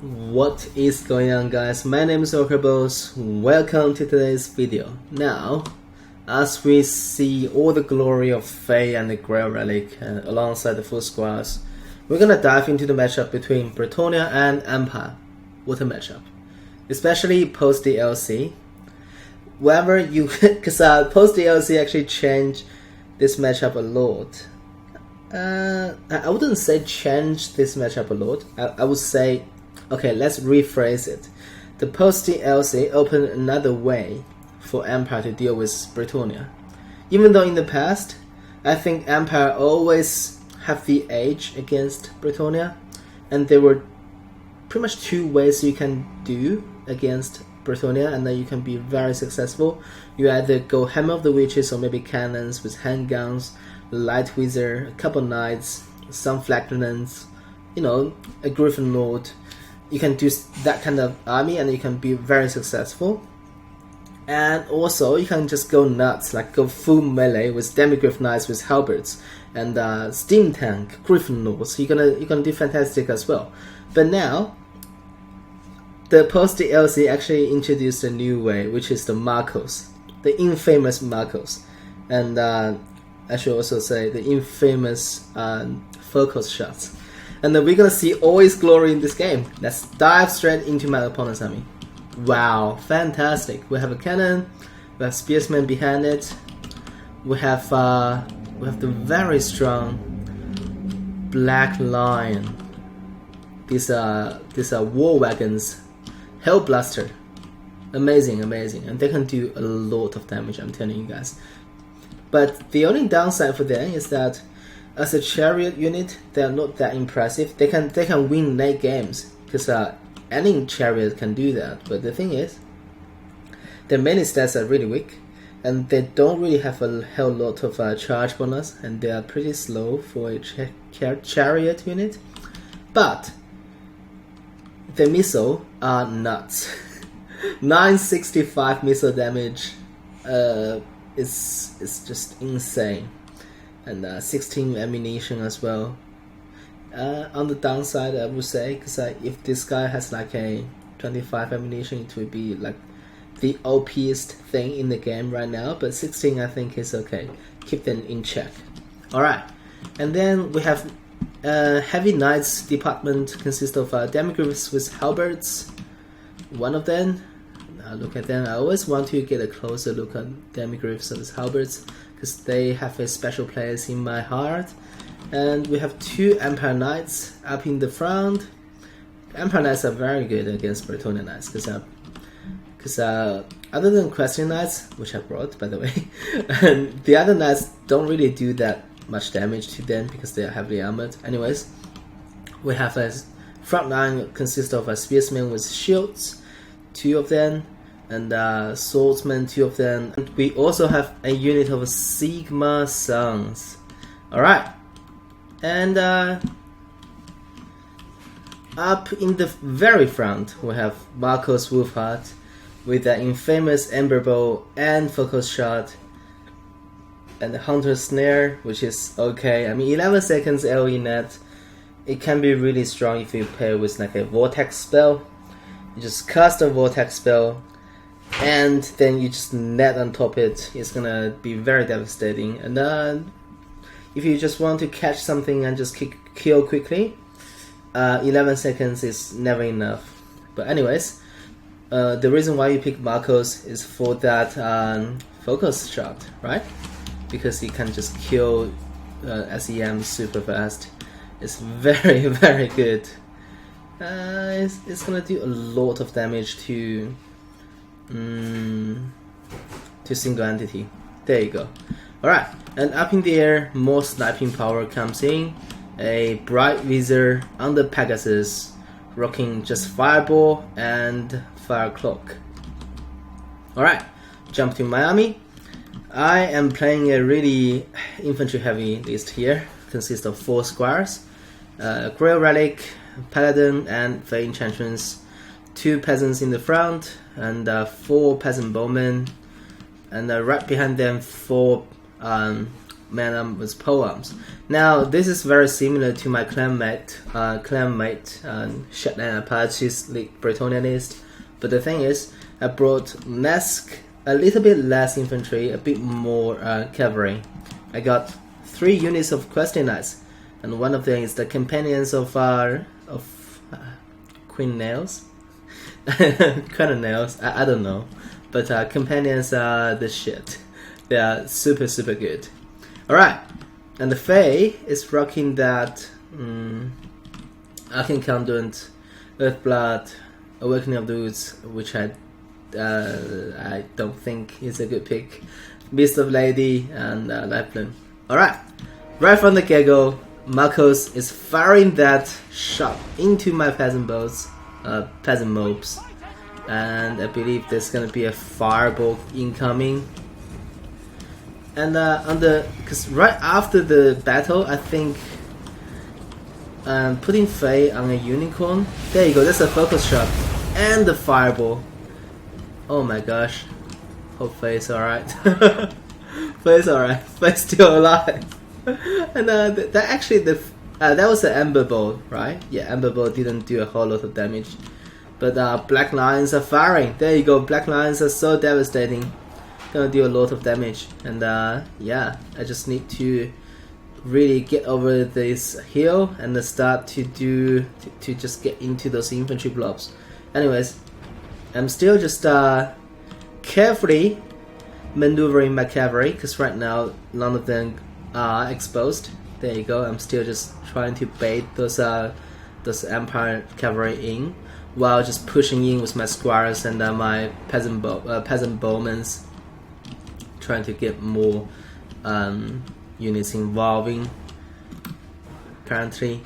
What is going on, guys? My name is Orcabos. Welcome to today's video. Now, as we see all the glory of Fae and the Grail Relic alongside the full squads, we're gonna dive into the matchup between Bretonnia and Empire. What a matchup! Especially post DLC. Wherever you, because post DLC actually changed this matchup a lot. I wouldn't say change this matchup a lot. I would say, okay, let's rephrase it. The post DLC opened another way for Empire to deal with Bretonnia. Even though in the past, I think Empire always have the edge against Bretonnia, and there were pretty much two ways you can do against Bretonnia, and then you can be very successful. You either go Hammer of the Witches or maybe cannons with handguns, light wizard, a couple knights, some flagellants, you know, a griffin lord. You can do that kind of army and you can be very successful. And also you can just go nuts, like go full melee with demigryph knights with halberds and steam tank, griffin lords. You're gonna do fantastic as well. But now the post DLC actually introduced a new way, which is the Marcos, the infamous Marcos, and I should also say the infamous focus shots. And then we're gonna see all his glory in this game. Let's dive straight into my opponent's army. Wow, fantastic! We have a cannon, we have spearsmen behind it, we have the very strong black lion. These are war wagons, Hellblaster, amazing, and they can do a lot of damage. I'm telling you guys. But the only downside for them is that as a chariot unit, they are not that impressive. They can win late games because any chariot can do that. But the thing is, their melee stats are really weak, and they don't really have a hell lot of charge bonus, and they are pretty slow for a chariot unit. But the missile are nuts. 965 missile damage. It's just insane, and 16 ammunition as well. On the downside, I would say, because if this guy has like a 25 ammunition, it would be like the OPest thing in the game right now. But 16, I think, is okay. Keep them in check. All right, and then we have heavy knights department consists of demigryphs with halberds. One of them. Look at them. I always want to get a closer look at demigryphs and halberds because they have a special place in my heart. And we have two Empire Knights up in the front. Empire Knights are very good against Bretonnia Knights because other than Question Knights, which I brought by the way, and the other Knights don't really do that much damage to them because they are heavily armored. Anyways, we have a front line consists of a spearsman with shields, two of them, and swordsmen, two of them. And we also have a unit of Sigma Sons. Alright, and up in the very front we have Marcos Wolfheart with the infamous Ember Bow and Focus Shot, and the Hunter Snare, which is okay. I mean, 11 seconds AoE net. It can be really strong if you pair with like a Vortex spell. You just cast a Vortex spell, and then you just net on top it. It's gonna be very devastating. And if you just want to catch something and just kill quickly, 11 seconds is never enough. But anyways, the reason why you pick Marcos is for that focus shot, right? Because he can just kill SEM super fast. It's very, very good. It's gonna do a lot of damage to single entity. There you go. Alright, and up in the air, more sniping power comes in. A bright wizard on the Pegasus, rocking just Fireball and Fire Cloak. Alright, jump to my army. I am playing a really infantry heavy list here. Consists of 4 squires, Grail Relic, Paladin, and Fae Enchantress. 2 peasants in the front, and 4 peasant bowmen, and right behind them 4 mana with poems. Now this is very similar to my clanmate, Shetland Apache's Bretonnianist, but the thing is, I brought a little bit less infantry, a bit more cavalry. I got 3 units of questing knights, and one of them is the companions of Queen Nails, Queen Nails. I don't know, but companions are the shit. They are super good. All right, and the Fae is rocking that Arcane Conduit, Earthblood, Awakening of the Woods, which I don't think is a good pick. Beast of Lady and Lifeline. Alright, right from the get-go, Marcos is firing that shot into my peasant boats, peasant mobs, and I believe there's gonna be a fireball incoming. And because right after the battle, I think putting Fae on a unicorn. There you go, that's a focus shot and the fireball. Oh my gosh, hope Fae's alright. Fae's alright, Fae's still alive. And that was an Ember Bolt, right? Yeah, Ember Bolt didn't do a whole lot of damage, but Black Lions are firing. There you go, Black Lions are so devastating, gonna do a lot of damage. And yeah, I just need to really get over this hill and start to just get into those infantry blobs. Anyways, I'm still just carefully maneuvering my cavalry, because right now none of them are exposed. There you go, I'm still just trying to bait those Empire cavalry in, while just pushing in with my squires and my peasant bowmen, trying to get more units involving. Currently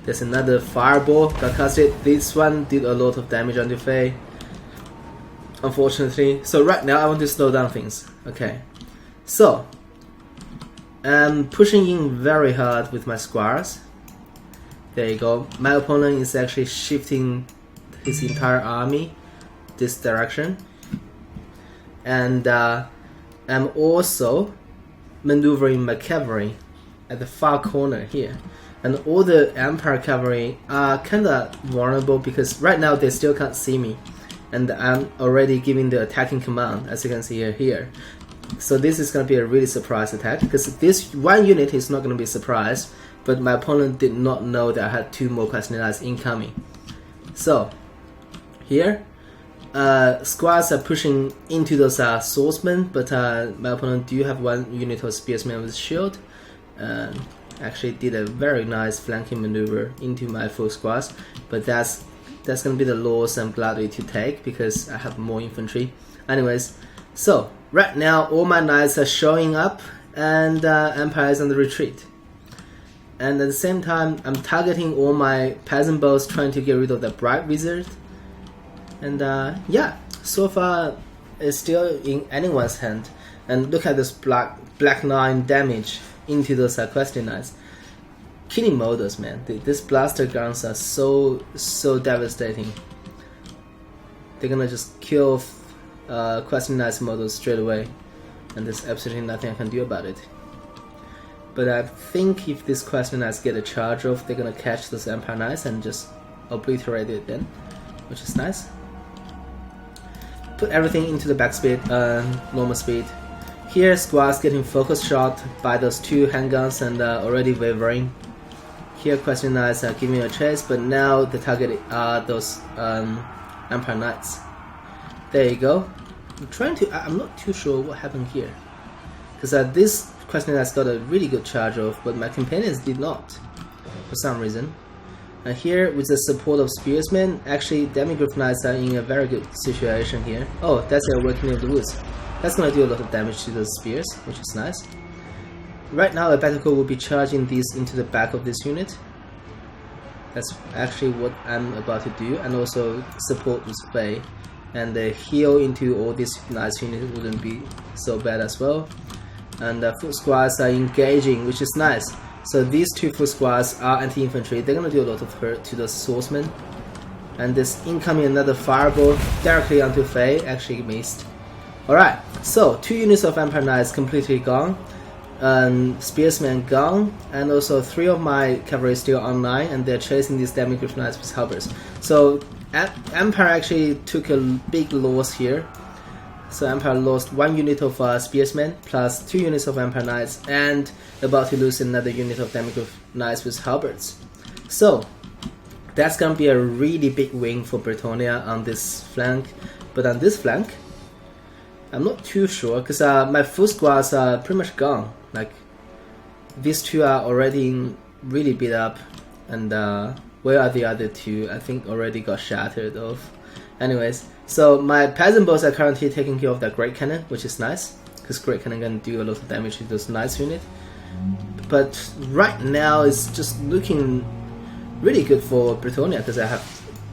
there's another fireball got casted. This one did a lot of damage on the Fae, unfortunately. So right now I want to slow down things. Okay, so I'm pushing in very hard with my squires. There you go, my opponent is actually shifting his entire army this direction, and I'm also maneuvering my cavalry at the far corner here. And all the Empire cavalry are kinda vulnerable because right now they still can't see me, and I'm already giving the attacking command, as you can see here. So this is gonna be a really surprise attack, because this one unit is not gonna be surprised, but my opponent did not know that I had 2 more questing knights incoming. So here, squads are pushing into those swordsmen, but my opponent do have 1 unit of spearsmen with shield. Actually did a very nice flanking maneuver into my full squads, but that's gonna be the loss I'm gladly to take because I have more infantry. Anyways, so right now all my knights are showing up and Empire is on the retreat. And at the same time, I'm targeting all my peasant bows, trying to get rid of the Bright Wizard. And yeah, so far it's still in anyone's hand. And look at this black 9 damage into those questing knights. Killing models, man. These blaster guns are so devastating. They're gonna just kill questing knights models straight away, and there's absolutely nothing I can do about it. But I think if these questing knights get a charge off, they're gonna catch those Empire knights and just obliterate it then, which is nice. Put everything into the back speed, normal speed. Here, squads getting focus shot by those 2 handguns and already wavering. Here, questing knights are giving a chase, but now the target are those Empire knights. There you go. I'm not too sure what happened here, because this questing knights got a really good charge off, but my companions did not, for some reason. And here, with the support of spearsmen, actually Demigryph knights are in a very good situation here. Oh, that's the Awakening of the Woods. That's gonna do a lot of damage to those spears, which is nice. Right now, a Battlecode will be charging these into the back of this unit. That's actually what I'm about to do, and also support with Fae. And the heal into all these nice units wouldn't be so bad as well. And the foot squads are engaging, which is nice. So these 2 foot squads are anti-infantry. They're gonna do a lot of hurt to the swordsmen. And this incoming another fireball directly onto Fae, actually missed. Alright, so 2 units of Empire Knights completely gone. spearsman gone, and also 3 of my cavalry still online, and they're chasing these demigryph knights with halberds. So Empire actually took a big loss here. So Empire lost 1 unit of spearsmen plus 2 units of Empire knights, and about to lose another unit of demigryph knights with halberds. So that's gonna be a really big win for Bretonnia on this flank. But on this flank, I'm not too sure, because my full squads are pretty much gone. Like, these 2 are already really beat up, and where are the other 2? I think already got shattered off. Anyways, so my peasant boys are currently taking care of that great cannon, which is nice, because great cannon can do a lot of damage to those knights unit. But right now it's just looking really good for Bretonnia, because I have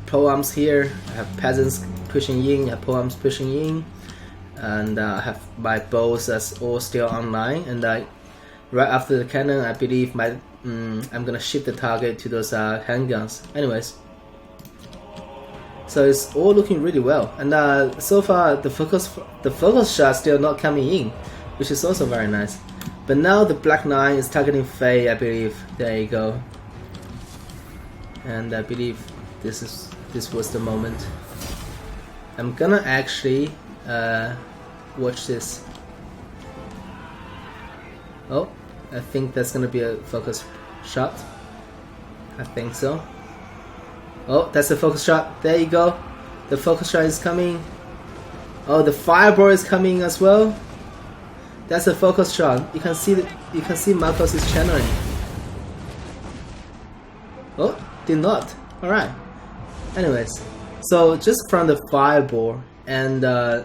polearms here, I have peasants pushing in, I have polearms pushing in, and I have my bows that's all still online. And right after the cannon, I believe I'm gonna shift the target to those handguns. Anyways, so it's all looking really well, and so far the focus shot still not coming in, which is also very nice. But now the Black Knight is targeting Faye, I believe. There you go. And I believe this was the moment. I'm gonna actually watch this. Oh, I think that's gonna be a focus shot. I think so. Oh, that's a focus shot. There you go. The focus shot is coming. Oh, the fireball is coming as well. That's a focus shot. You can see Marcos is channeling. Oh, did not. All right. Anyways, so just from the fireball and the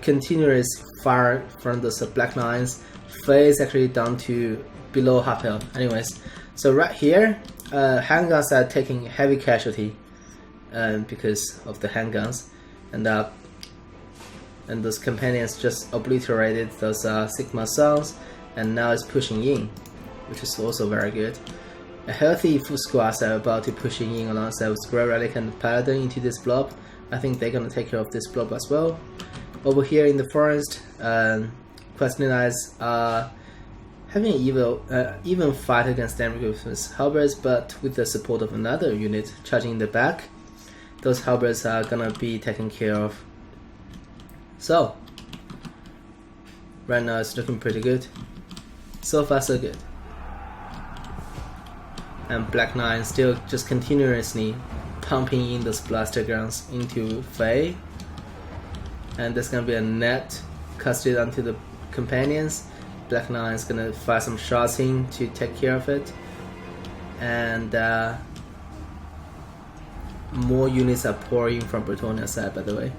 continuous fire from those Black Knights, Faye is actually down to below half health. Anyways, so right here, handguns are taking heavy casualty because of the handguns, and those companions just obliterated those Sigma sons, and now it's pushing in, which is also very good. A healthy full squads are about to pushing in alongside with Grey Relic and Paladin into this blob. I think they're gonna take care of this blob as well. Over here in the forest, Questing Knights are having an even fight against demigryphs with halberds, but with the support of another unit charging in the back, those halberds are gonna be taken care of. So right now it's looking pretty good. So far so good. And Black Knight still just continuously pumping in those blaster guns into Faye. And there's gonna be a net casted onto the companions. Black Knight is gonna fire some shots in to take care of it. And more units are pouring from Bretonnia side, by the way.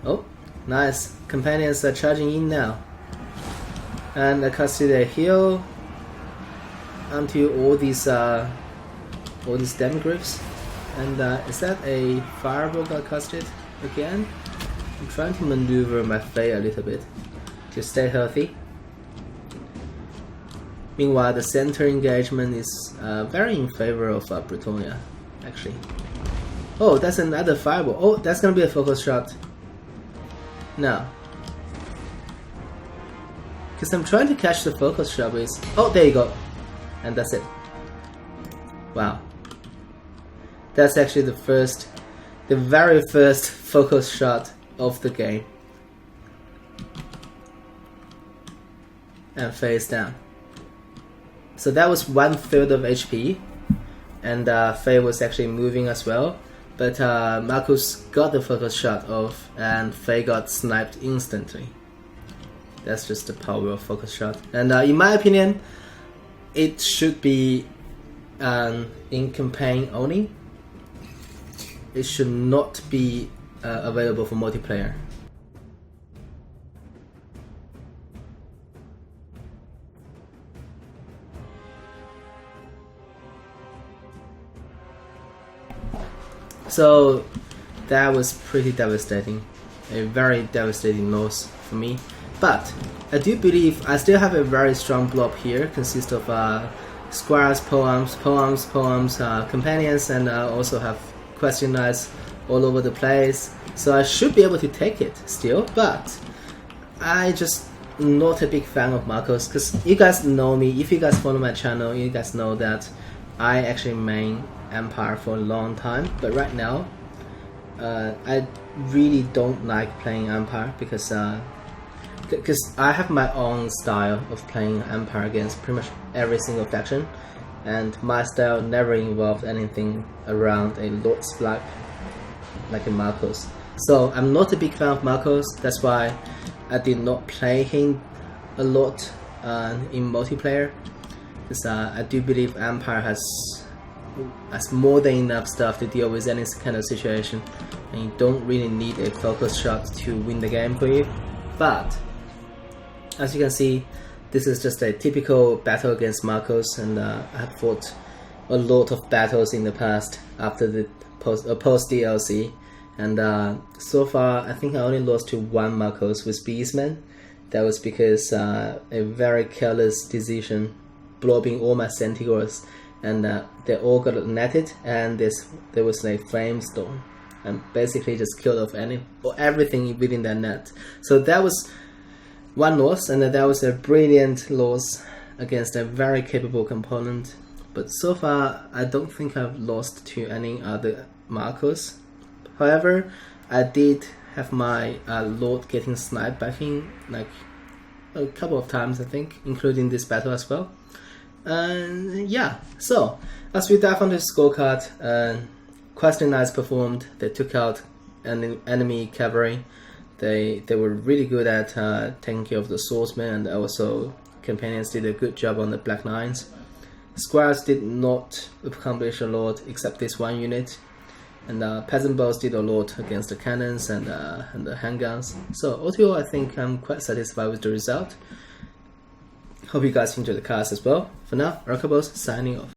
Oh, nice. Companions are charging in now. And I casted a heal onto all these demigryphs. And is that a fireball got casted again? I'm trying to maneuver my Faye a little bit to stay healthy. Meanwhile, the center engagement is very in favor of Bretonnia, actually. Oh, that's another fireball. Oh, that's gonna be a focus shot. No. Because I'm trying to catch the focus shot with... Oh, there you go. And that's it. Wow. That's actually the very first focus shot of the game. And face down. So that was 1/3 of HP, and Faye was actually moving as well, but Marcus got the focus shot off, and Faye got sniped instantly. That's just the power of focus shot. And in my opinion, it should be in campaign only. It should not be available for multiplayer. So that was pretty devastating, a very devastating loss for me. But I do believe I still have a very strong blob here, consists of squires, polearms, companions, and I also have Questing Knights all over the place. So I should be able to take it still, but I just not a big fan of Marcos, because you guys know me. If you guys follow my channel, you guys know that I actually main Empire for a long time, but right now I really don't like playing Empire because I have my own style of playing Empire against pretty much every single faction, and my style never involved anything around a Lord's Flag like a Marcos. So I'm not a big fan of Marcos. That's why I did not play him a lot in multiplayer, because I do believe Empire has more than enough stuff to deal with any kind of situation, and you don't really need a focus shot to win the game for you. But as you can see, this is just a typical battle against Marcos, and I have fought a lot of battles in the past after the post DLC, and so far I think I only lost to one Marcos with Beastman. That was because a very careless decision blew up all my Centaurs, and they all got netted, and there was a flame storm, and basically just killed off everything within that net. So that was one loss, and that was a brilliant loss against a very capable component. But so far I don't think I've lost to any other Marcos. However, I did have my Lord getting sniped by him like a couple of times, I think, including this battle as well. Yeah, so as we dive onto the scorecard, quite nice performed. They took out enemy cavalry. They were really good at taking care of the swordsmen, and also companions did a good job on the Black Knights. Squires did not accomplish a lot except this one unit, and peasant bows did a lot against the cannons and the handguns. So overall, I think I'm quite satisfied with the result. Hope you guys enjoyed the cast as well. For now, Rockabos signing off.